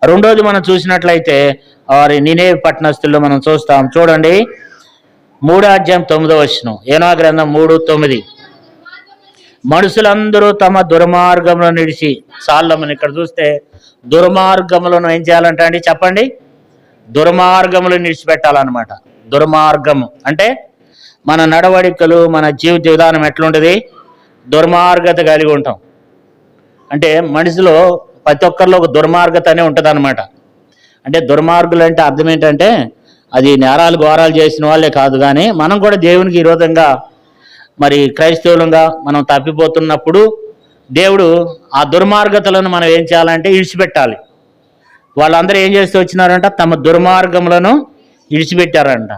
రెండోది మనం చూసినట్లయితే వారి నినేవే పట్టణస్థుల్లో మనం చూస్తాం. చూడండి 3:9 యోనా గ్రంథం 3:9. మనుషులందరూ తమ దుర్మార్గంలో నిడిచి, సాల్లమని ఇక్కడ చూస్తే దుర్మార్గములను ఏం చేయాలంట అండి చెప్పండి? దుర్మార్గములు నిడిచిపెట్టాలన్నమాట. దుర్మార్గము అంటే మన నడవడికలు, మన జీవిత విధానం ఎట్లుంటుంది? దుర్మార్గత కలిగి ఉంటాం. అంటే మనిషిలో ప్రతి ఒక్కరిలో ఒక దుర్మార్గత అనే ఉంటుంది అనమాట. అంటే దుర్మార్గులు అంటే అర్థం ఏంటంటే అది నేరాలు ఘోరాలు చేసిన వాళ్ళే కాదు, కానీ మనం కూడా దేవునికి విరోధంగా మరి క్రైస్తవులంగా మనం తప్పిపోతున్నప్పుడు దేవుడు ఆ దుర్మార్గతలను మనం ఏం చేయాలంటే విడిచిపెట్టాలి. వాళ్ళందరూ ఏం చేస్తూ వచ్చినారంట? తమ దుర్మార్గములను విడిచిపెట్టారంట.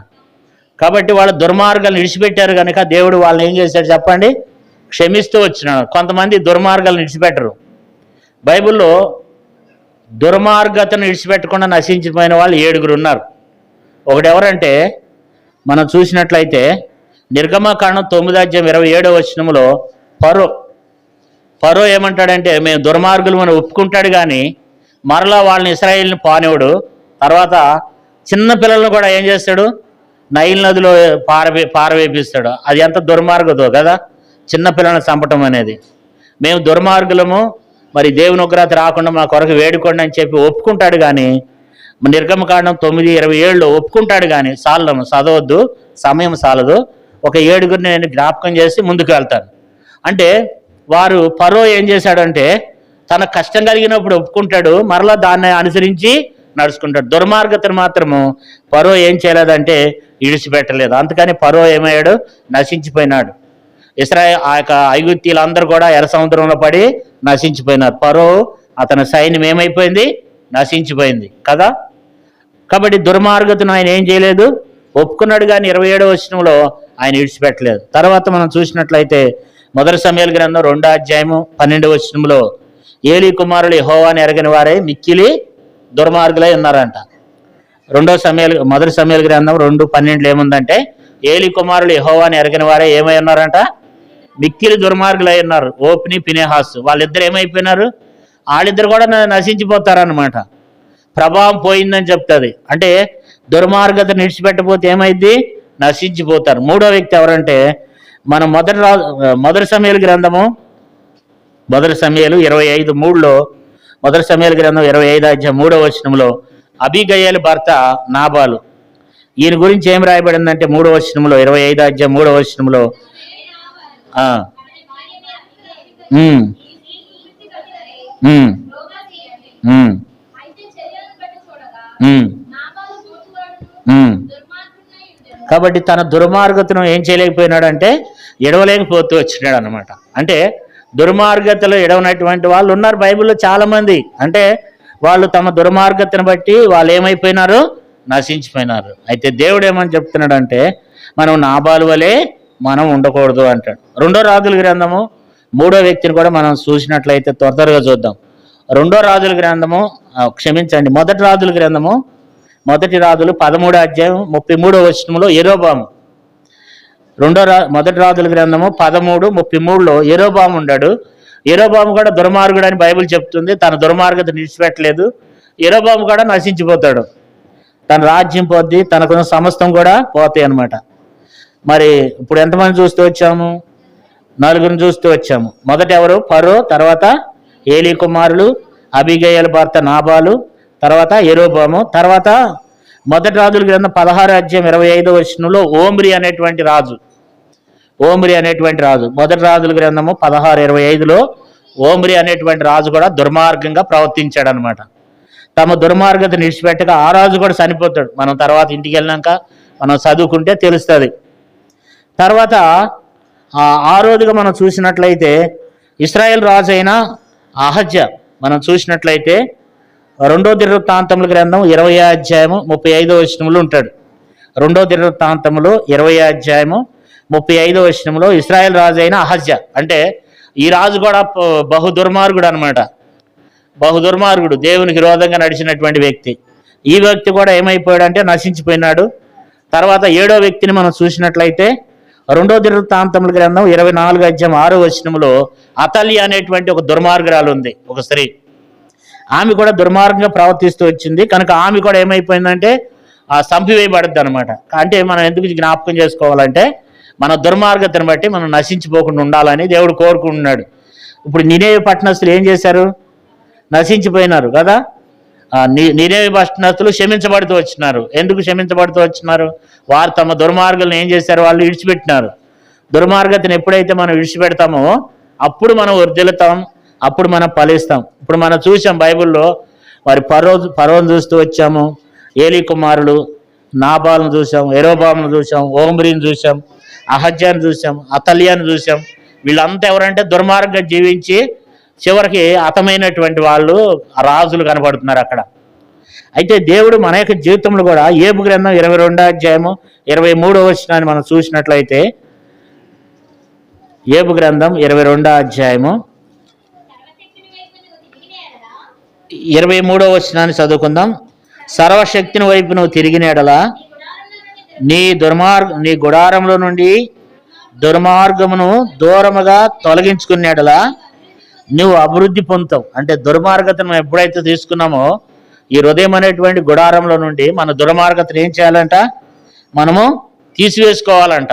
కాబట్టి వాళ్ళ దుర్మార్గాలను విడిచిపెట్టారు కనుక దేవుడు వాళ్ళని ఏం చేశాడు చెప్పండి? క్షమిస్తూ వచ్చినాడు. కొంతమంది దుర్మార్గాలను విడిచిపెట్టరు. బైబిల్లో దుర్మార్గతను విడిచిపెట్టకుండా నశించిపోయిన వాళ్ళు 7 ఉన్నారు. ఒకటి ఎవరంటే మనం చూసినట్లయితే నిర్గమకాండం 9:27 ఫరో ఏమంటాడంటే మేము దుర్మార్గులు మనం ఒప్పుకుంటాడు, కానీ మరలా వాళ్ళని ఇశ్రాయేలుని పానివాడు. తర్వాత చిన్న పిల్లలను కూడా ఏం చేస్తాడు? నైల్ నదిలో పారవేపిస్తాడు. అది ఎంత దుర్మార్గదో కదా, చిన్నపిల్లలను చంపటం అనేది. మేము దుర్మార్గులము, మరి దేవుని ఉగ్రత రాకుండా మా కొరకు వేడుకోండి అని చెప్పి ఒప్పుకుంటాడు, కానీ నిర్గమకాండం 9:27 ఒప్పుకుంటాడు, కానీ సాలము చదవద్దు, సమయం సాలదు, ఒక 7 నేను జ్ఞాపకం చేసి ముందుకు వెళ్తాను. అంటే వారు ఫరో ఏం చేశాడంటే తన కష్టం కలిగినప్పుడు ఒప్పుకుంటాడు, మరలా దాన్ని అనుసరించి నడుచుకుంటాడు. దుర్మార్గతను మాత్రము ఫరో ఏం చేయలేదంటే విడిచిపెట్టలేదు. అందుకని ఫరో ఏమయ్యాడు? నశించిపోయినాడు. ఆ యొక్క ఐగుప్తీయులందరూ కూడా ఎర్ర సముద్రంలో పడి నశించిపోయినారు. ఫరో అతని సైన్యం ఏమైపోయింది? నశించిపోయింది కదా. కాబట్టి దుర్మార్గతను ఆయన ఏం చేయలేదు, ఒప్పుకున్నాడు, కానీ 27వ ఆయన విడిచిపెట్టలేదు. తర్వాత మనం చూసినట్లయితే 1 సమూయేలు గ్రంథం 2:12 ఏలీ కుమారులు యెహోవాను ఎరగని వారే మిక్కిలి దుర్మార్గులై ఉన్నారంట. 1 సమూయేలు గ్రంథం 2:12 ఏముందంటే ఏలీ కుమారులు యెహోవాను ఎరగని వారే ఏమై ఉన్నారంట? మిక్కిలి దుర్మార్గులై ఉన్నారు. ఓప్ని ఫినెహాసు వాళ్ళిద్దరు ఏమైపోయినారు? వాళ్ళిద్దరు కూడా నశించిపోతారన్నమాట. ప్రభావం పోయిందని చెప్తుంది. అంటే దుర్మార్గత నిడిచిపెట్టకపోతే ఏమైంది? నశించిపోతారు. మూడో వ్యక్తి ఎవరంటే మనం 1 సమూయేలు గ్రంథము 1 సమూయేలు 25:3 1 సమూయేలు గ్రంథం 25:3 అబీగయేలు భర్త నాబాలు. ఈయన గురించి ఏం రాయబడిందంటే 25:3 కాబట్టి తన దుర్మార్గతను ఏం చేయలేకపోయినాడంటే ఎడవలేకపోతూ వచ్చినాడు అనమాట. అంటే దుర్మార్గతలో ఎడవనటువంటి వాళ్ళు ఉన్నారు బైబిల్లో చాలామంది. అంటే వాళ్ళు తమ దుర్మార్గతను బట్టి వాళ్ళు ఏమైపోయినారు? నశించిపోయినారు. అయితే దేవుడు ఏమని చెప్తున్నాడంటే మనం నాబాలు వలె మనం ఉండకూడదు అంటాడు. 2 రాజుల గ్రంథము 3వ వ్యక్తిని కూడా మనం చూసినట్లయితే త్వరగా చూద్దాం. 2 రాజుల గ్రంథము 1 రాజుల గ్రంథము 1 రాజులు 13:33 యెరోబాము. 1 రాజుల గ్రంథము 13:33 యెరోబాము ఉన్నాడు. యెరోబాము కూడా దుర్మార్గుడు అని బైబిల్ చెప్తుంది. తన దుర్మార్గత నిలిచిపెట్టలేదు. యెరోబాము కూడా నశించిపోతాడు. తన రాజ్యం పోద్ది, తనకున్న సమస్తం కూడా పోతాయి అన్నమాట. మరి ఇప్పుడు ఎంతమంది చూస్తూ వచ్చాము? 4 చూస్తూ వచ్చాము. మొదట ఎవరు? ఫరో, తర్వాత ఏలీ కుమారులు, అబీగయేలు భర్త నాబాలు, తర్వాత యెరోబాము, తర్వాత 1 రాజుల గ్రంథం 16:25 ఓమ్రి అనేటువంటి రాజు. 1 రాజుల గ్రంథము 16:25 ఓమ్రి అనేటువంటి రాజు కూడా దుర్మార్గంగా ప్రవర్తించాడు అనమాట. తమ దుర్మార్గత నిడిచిపెట్టగా ఆ రాజు కూడా చనిపోతాడు. మనం తర్వాత ఇంటికి వెళ్ళినాక మనం చదువుకుంటే తెలుస్తుంది. తర్వాత 6వదిగా మనం చూసినట్లయితే ఇశ్రాయేల్ రాజు అయిన అహజ్యా మనం చూసినట్లయితే 2వ దినవృత్తాంతముల గ్రంథం 20:35 ఉంటాడు. 2వ దినవృత్తాంతములు 20:35 ఇశ్రాయేల్ రాజు అయిన అహజ్యా. అంటే ఈ రాజు కూడా బహుదుర్మార్గుడు అనమాట. బహుదుర్మార్గుడు, దేవునికి విరోధంగా నడిచినటువంటి వ్యక్తి. ఈ వ్యక్తి కూడా ఏమైపోయాడంటే నశించిపోయినాడు. తర్వాత 7వ వ్యక్తిని మనం చూసినట్లయితే 2వ దినవృత్తాంతముల గ్రంథం 24:6 అతల్య అనేటువంటి ఒక దుర్మార్గురాలు ఉంది, ఒక స్త్రీ. ఆమె కూడా దుర్మార్గంగా ప్రవర్తిస్తూ వచ్చింది కనుక ఆమె కూడా ఏమైపోయిందంటే చంపివేయబడుద్ది అనమాట. అంటే మనం ఎందుకు జ్ఞాపకం చేసుకోవాలంటే మన దుర్మార్గతను బట్టి మనం నశించిపోకుండా ఉండాలని దేవుడు కోరుకుంటున్నాడు. ఇప్పుడు నినేవే పట్టణస్తులు ఏం చేశారు? నశించిపోయినారు కదా. నినేవే పట్టణస్తులు క్షమించబడుతూ వచ్చినారు. ఎందుకు క్షమించబడుతూ వచ్చినారు? వారు తమ దుర్మార్గులను ఏం చేశారు? వాళ్ళు విడిచిపెట్టినారు. దుర్మార్గతను ఎప్పుడైతే మనం విడిచిపెడతామో అప్పుడు మనం వర్ధిల్లుతాం, అప్పుడు మనం ఫలిస్తాం. ఇప్పుడు మనం చూసాం బైబిల్లో మరి ఫరోను చూస్తూ వచ్చాము, ఏలీ కుమారులు నాబాలను చూసాం, యెరోబామును చూసాం, ఓమ్రీని చూసాం, అహజ్యాన్ని చూసాం, అతల్యాన్ని చూసాం. వీళ్ళంతా ఎవరంటే దుర్మార్గంగా జీవించి చివరికి హతమైనటువంటి వాళ్ళు రాజులు కనబడుతున్నారు అక్కడ. అయితే దేవుడు మన యొక్క జీవితంలో కూడా యోబు గ్రంథం 22వ అధ్యాయము 23వ వచనాన్ని మనం చూసినట్లయితే, యోబు గ్రంథం 22వ అధ్యాయము 23వ వచనాన్ని చదువుకుందాం. సర్వశక్తిని వైపు నువ్వు తిరిగిన ఎడల నీ గుడారంలో నుండి దుర్మార్గమును దూరముగా తొలగించుకునే ఎడల నువ్వు అభివృద్ధి పొందుతావు. అంటే దుర్మార్గతను ఎప్పుడైతే తీసుకున్నామో ఈ హృదయం అనేటువంటి గుడారంలో నుండి మన దుర్మార్గతను ఏం చేయాలంట? మనము తీసివేసుకోవాలంట.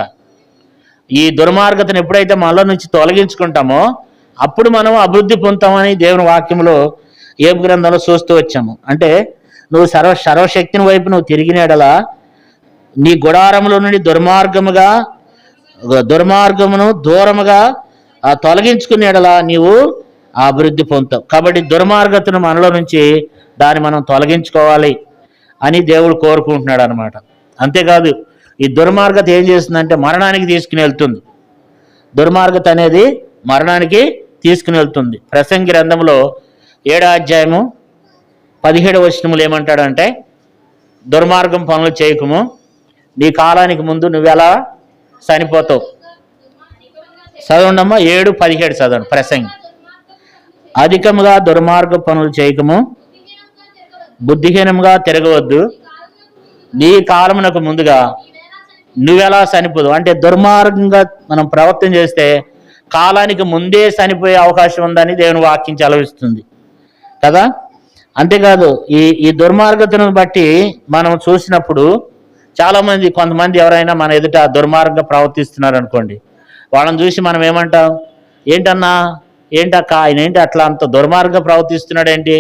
ఈ దుర్మార్గతను ఎప్పుడైతే మనలో నుంచి తొలగించుకుంటామో అప్పుడు మనం అభివృద్ధి పొందుతామని దేవుని వాక్యంలో యోబు గ్రంథంలో చూస్తూ వచ్చాము. అంటే నువ్వు సర్వశక్తిని వైపు నువ్వు తిరిగిన ఎడల నీ గుడారంలో నుండి దుర్మార్గమును దూరముగా తొలగించుకునే ఎడల నీవు అభివృద్ధి పొందుతావు. కాబట్టి దుర్మార్గతను మనలో నుంచి దాన్ని మనం తొలగించుకోవాలి అని దేవుడు కోరుకుంటున్నాడు అనమాట. అంతేకాదు ఈ దుర్మార్గత ఏం చేస్తుందంటే మరణానికి తీసుకుని వెళ్తుంది. దుర్మార్గత అనేది మరణానికి తీసుకుని వెళ్తుంది. ప్రసంగి గ్రంథంలో 7వ అధ్యాయము 17వ వచనములు ఏమంటాడంటే, దుర్మార్గం పనులు చేయకము, నీ కాలానికి ముందు నువ్వెలా చనిపోతావు. చదవండమ్మా, 7:17 చదవండి. ప్రసంగి, అధికముగా దుర్మార్గ పనులు చేయకము, బుద్ధిహీనంగా తిరగవద్దు, నీ కాలమునకు ముందుగా నువ్వెలా చనిపోదు. అంటే దుర్మార్గంగా మనం ప్రవర్తన చేస్తే కాలానికి ముందే చనిపోయే అవకాశం ఉందని దేవుని వాక్యం చలవిస్తుంది కదా. అంతేకాదు ఈ దుర్మార్గతను బట్టి మనం చూసినప్పుడు కొంతమంది ఎవరైనా మన ఎదుట దుర్మార్గంగా ప్రవర్తిస్తున్నారు అనుకోండి, వాళ్ళని చూసి మనం ఏమంటాం? ఏంటక్క ఆయన ఏంటి అట్లా అంత దుర్మార్గంగా ప్రవర్తిస్తున్నాడు ఏంటి,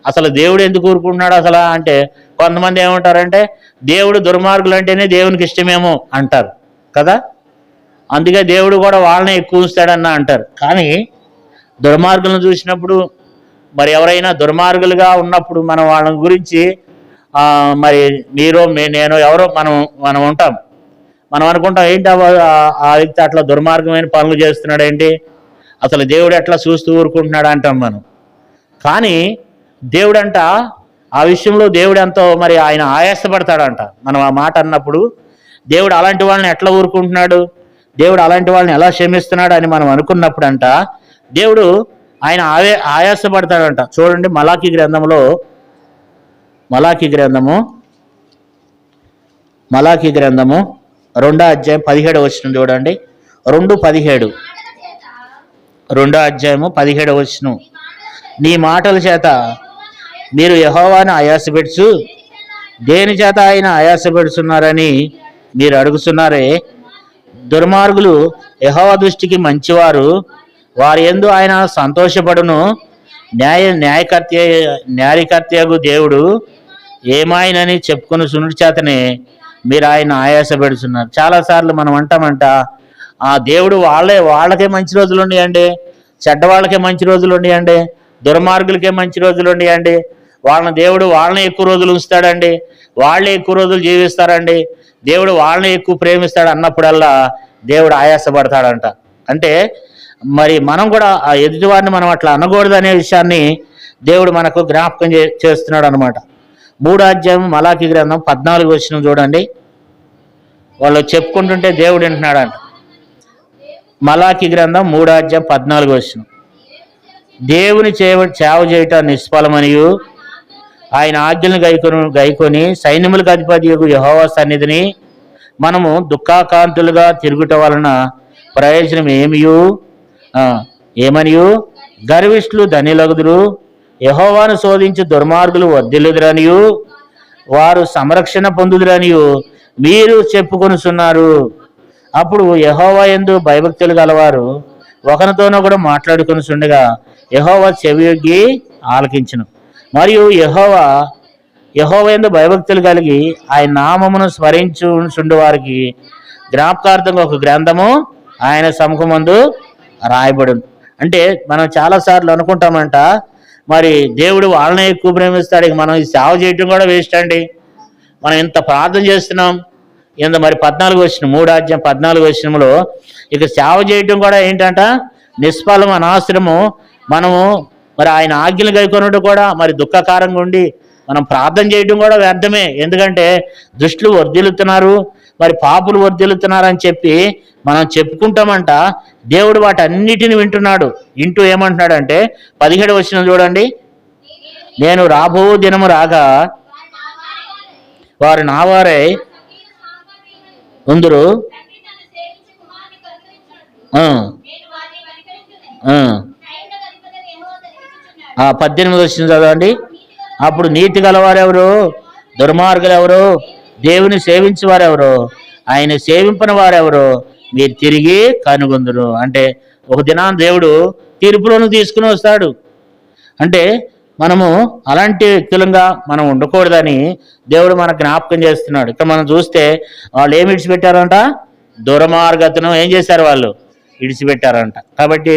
అసలు దేవుడు ఎందుకు ఊరుకుంటున్నాడు అసలు అంటే, కొంతమంది ఏమంటారంటే దేవుడు దుర్మార్గులు అంటేనే దేవునికి ఇష్టమేమో అంటారు కదా. అందుకే దేవుడు కూడా వాళ్ళనే ఎక్కువ ఉంచుతాడన్న అంటారు. కానీ దుర్మార్గులను చూసినప్పుడు మరి ఎవరైనా దుర్మార్గులుగా ఉన్నప్పుడు మనం వాళ్ళ గురించి మరి నేను ఎవరో మనం ఉంటాం. మనం అనుకుంటాం ఏంటి ఆ వ్యక్తి అట్లా దుర్మార్గమైన పనులు చేస్తున్నాడు ఏంటి, అసలు దేవుడు ఎట్లా చూస్తూ ఊరుకుంటున్నాడు అంటాం మనం. కానీ దేవుడంట ఆ విషయంలో దేవుడు ఎంతో మరి ఆయన ఆయాసపడతాడంట. మనం ఆ మాట అన్నప్పుడు దేవుడు అలాంటి వాళ్ళని ఎట్లా ఊరుకుంటున్నాడు, దేవుడు అలాంటి వాళ్ళని ఎలా క్షమిస్తున్నాడు అని మనం అనుకున్నప్పుడు అంట దేవుడు ఆయన ఆయాసపడతాడంట. చూడండి, మలాకీ గ్రంథము 2వ అధ్యాయం 17వ వచనం చూడండి. 2:17 2వ అధ్యాయము 17వ వచనం, నీ మాటల చేత మీరు యెహోవాను ఆయాసపెడుచు దేని చేత ఆయన ఆయాసపెడుతున్నారని మీరు అడుగుతున్నారే. దుర్మార్గులు యెహోవా దృష్టికి మంచివారు, వారి యందు ఆయన సంతోషపడును. న్యాయకర్తయగు దేవుడు ఏమాయనని చెప్పుకుని సునుడి చేతనే మీరు ఆయన ఆయాసపెడుతున్నారు. చాలాసార్లు మనం అంటామంట ఆ దేవుడు వాళ్ళకే మంచి రోజులు ఉన్నాయండి, చెడ్డవాళ్ళకే మంచి రోజులు ఉన్నాయండి, దుర్మార్గులకే మంచి రోజులు ఉన్నాయండి, వాళ్ళని ఎక్కువ రోజులు ఉంచుతాడండి, వాళ్ళే ఎక్కువ రోజులు జీవిస్తారండి, దేవుడు వాళ్ళని ఎక్కువ ప్రేమిస్తాడు అన్నప్పుడల్లా దేవుడు ఆయాసపడతాడంట. అంటే మరి మనం కూడా ఆ ఎదుటివారిని మనం అట్లా అనకూడదు అనే విషయాన్ని దేవుడు మనకు జ్ఞాపకం చేస్తున్నాడు అనమాట. 3వ అధ్యాయం మలాకీ గ్రంథం 14వ వచనం చూడండి. వాళ్ళు చెప్పుకుంటుంటే దేవుడు వింటున్నాడంట. మలాకీ గ్రంథం 3వ అధ్యాయం 14వ వచనం, దేవుని సేవ చేయటం నిష్ఫలమనియు ఆయన ఆజ్ఞలను గైకొని సైన్యములకు అధిపతియగు యెహోవా సన్నిధిని మనము దుఃఖాకాంతులుగా తిరుగుట వలన ప్రయోజనం ఏమనియు గర్విష్ఠులు ధన్యులగుదురు, యెహోవాను శోధించి దుర్మార్గులు వర్ధిల్లుదురనియు వారు సంరక్షణ పొందుదురనియు మీరు చెప్పుకొనుచున్నారు. అప్పుడు యెహోవా యందు భయభక్తులు గలవారు ఒకరితోనో కూడా మాట్లాడుకొనుచుండగా యెహోవా చెవియొగ్గి ఆలకించును. మరియు యెహోవా యందు భయభక్తులు కలిగి ఆయన నామమును స్మరించుండు వారికి జ్ఞాపకార్థంగా ఒక గ్రంథము ఆయన సముఖమందు రాయబడును. అంటే మనం చాలాసార్లు అనుకుంటామంట, మరి దేవుడు వాళ్ళనే ఎక్కువ ప్రేమిస్తాడు, ఇక మనం ఈ సేవ చేయటం కూడా వేస్ట్ అండి, మనం ఇంత ప్రార్థన చేస్తున్నాం, ఇంత మరి 14 ఇక సేవ చేయటం కూడా ఏంటంట నిష్ఫలం అనాశ్రము. మనము మరి ఆయన ఆజ్ఞలు గైకొనడం కూడా మరి దుఃఖకారంగా ఉండి మనం ప్రార్థన చేయడం కూడా వ్యర్థమే. ఎందుకంటే దుష్టులు వర్ధిల్లుతున్నారు, మరి పాపులు వర్ధిల్లుతున్నారు అని చెప్పి మనం చెప్పుకుంటామంట. దేవుడు వాటన్నిటిని వింటున్నాడు. వింటూ ఏమంటున్నాడంటే 17వ వచనం చూడండి, నేను రాబో దినము రాగా వారు నా వారై ఉందురు. 18వ వచనం చదవండి. అప్పుడు నీతి గలవారెవరు, దుర్మార్గులు ఎవరు, దేవుని సేవించే వారెవరు, ఆయన సేవింపని వారెవరు మీరు తిరిగి కనుగొందురు. అంటే ఒక దినాన్ని దేవుడు తీర్పులను తీసుకుని వస్తాడు. అంటే మనము అలాంటి వ్యక్తులంగా మనం ఉండకూడదని దేవుడు మనకు జ్ఞాపకం చేస్తున్నాడు. ఇక్కడ మనం చూస్తే వాళ్ళు ఏమి విడిచిపెట్టారంట, దుర్మార్గతను ఏం చేశారు, వాళ్ళు విడిచిపెట్టారంట. కాబట్టి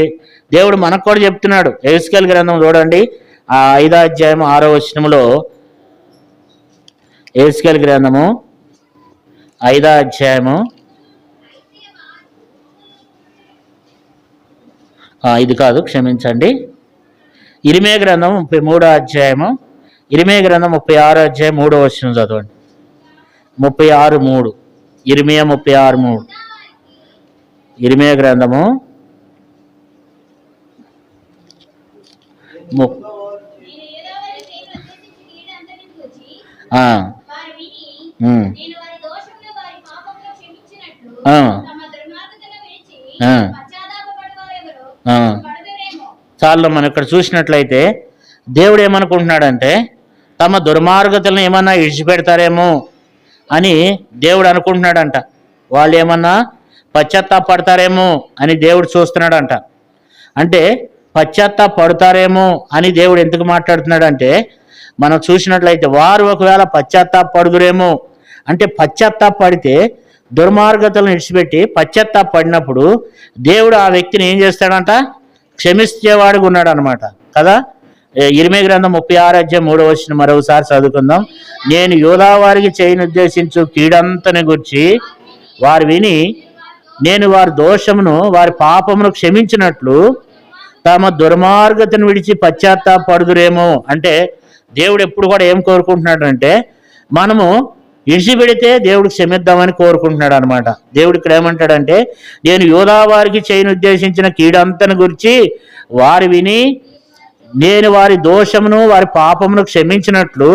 దేవుడు మనకు కూడా చెప్తున్నాడు. యెహెజ్కేలు గ్రంథం చూడండి, 5వ అధ్యాయం 6వ వచనంలో, యెహెజ్కేలు గ్రంథము 5వ అధ్యాయము, ఇది కాదు క్షమించండి, ఇరిమియా గ్రంథం 33వ అధ్యాయము, ఇరిమియా గ్రంథం 36వ అధ్యాయం 3వ వచనం చదవండి. 36:3, ఇరిమియా 36:3, ఇరిమియా గ్రంథము చాలు. మనం ఇక్కడ చూసినట్లయితే దేవుడు ఏమనుకుంటున్నాడంటే తమ దుర్మార్గతలను ఏమన్నా విడిచిపెడతారేమో అని దేవుడు అనుకుంటున్నాడంట. వాళ్ళు ఏమన్నా పశ్చాత్తాపడతారేమో అని దేవుడు చూస్తున్నాడంట. అంటే పశ్చాత్తాపడతారేమో అని దేవుడు ఎందుకు మాట్లాడుతున్నాడంటే, మనం చూసినట్లయితే వారు ఒకవేళ పశ్చాత్తాపడుదురేమో అంటే పశ్చాత్తాపడితే దుర్మార్గతలను విడిచిపెట్టి పశ్చాత్తాపడినప్పుడు దేవుడు ఆ వ్యక్తిని ఏం చేస్తాడంట, క్షమించేవాడుగా ఉన్నాడు అనమాట కదా. ఇరిమియా గ్రంథం 36వ అధ్యాయం 3వ వచనం మరోసారి చదువుకుందాం. నేను యూదా వారికి చేయనుద్దేశించు కీడంతని గురించి వారు విని నేను వారి దోషమును వారి పాపమును క్షమించినట్లు తమ దుర్మార్గతను విడిచి పశ్చాత్తాపడుదురేమో. అంటే దేవుడు ఎప్పుడు కూడా ఏం కోరుకుంటున్నాడు అంటే మనము విడిచిపెడితే దేవుడు క్షమిద్దామని కోరుకుంటున్నాడు అనమాట. దేవుడు ఇక్కడ ఏమంటాడంటే నేను యూదా వారికి చేయనుద్దేశించిన కీడంతను గురించి వారు విని నేను వారి దోషమును వారి పాపమును క్షమించినట్లు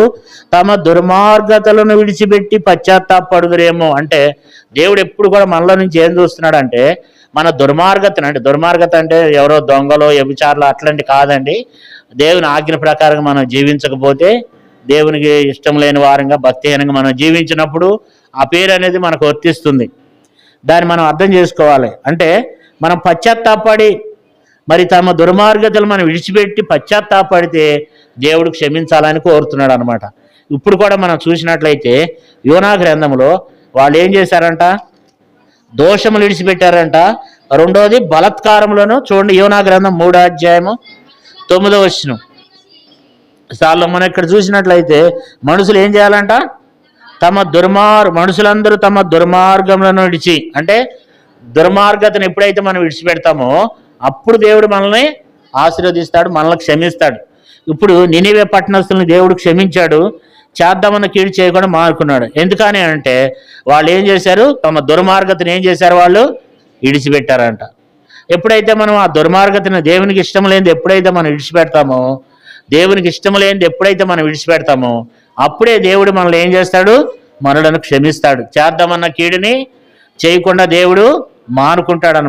తమ దుర్మార్గతలను విడిచిపెట్టి పశ్చాత్తాపడుదురేమో. అంటే దేవుడు ఎప్పుడు కూడా మనలో నుంచి ఏం చూస్తున్నాడంటే మన దుర్మార్గతను, అంటే దుర్మార్గత అంటే ఎవరో దొంగలో వ్యభిచారులు అట్లాంటి కాదండి. దేవుని ఆజ్ఞ ప్రకారంగా మనం జీవించకపోతే, దేవునికి ఇష్టం లేని వారంగా భక్తిహీనంగా మనం జీవించినప్పుడు ఆ పేరు అనేది మనకు వర్తిస్తుంది. దాన్ని మనం అర్థం చేసుకోవాలి. అంటే మనం పశ్చాత్తాపడి మరి తమ దుర్మార్గతలు మనం విడిచిపెట్టి పశ్చాత్తాపడితే దేవుడు క్షమించాలని కోరుతున్నాడు అనమాట. ఇప్పుడు కూడా మనం చూసినట్లయితే యోనా గ్రంథంలో వాళ్ళు ఏం చేశారంట, దోషములు విడిచిపెట్టారంట. రెండోది బలత్కారంలోను చూడండి, యోనా గ్రంథం 3వ అధ్యాయము 9వ వచనం. సార్లు మనం ఇక్కడ చూసినట్లయితే మనుషులు ఏం చేయాలంట, మనుషులందరూ తమ దుర్మార్గములను విడిచి, అంటే దుర్మార్గతను ఎప్పుడైతే మనం విడిచిపెడతామో అప్పుడు దేవుడు మనల్ని ఆశీర్వదిస్తాడు, మనల్ని క్షమిస్తాడు. ఇప్పుడు నినివే పట్టణస్తులను దేవుడు క్షమించాడు, చేద్దామన్న కీడు చేయకుండా మారుకున్నాడు. ఎందుకని అంటే వాళ్ళు ఏం చేశారు, తమ దుర్మార్గతను ఏం చేశారు, వాళ్ళు విడిచిపెట్టారంట. ఎప్పుడైతే మనం ఆ దుర్మార్గతను దేవునికి ఇష్టం లేనిది ఎప్పుడైతే మనం విడిచిపెడతామో, దేవునికి ఇష్టం లేనిది ఎప్పుడైతే మనం విడిచిపెడతామో అప్పుడే దేవుడు మనల్ని ఏం చేస్తాడు, మనలను క్షమిస్తాడు. చేద్దామన్న కీడుని చేయకుండా దేవుడు మానుకుంటాడు.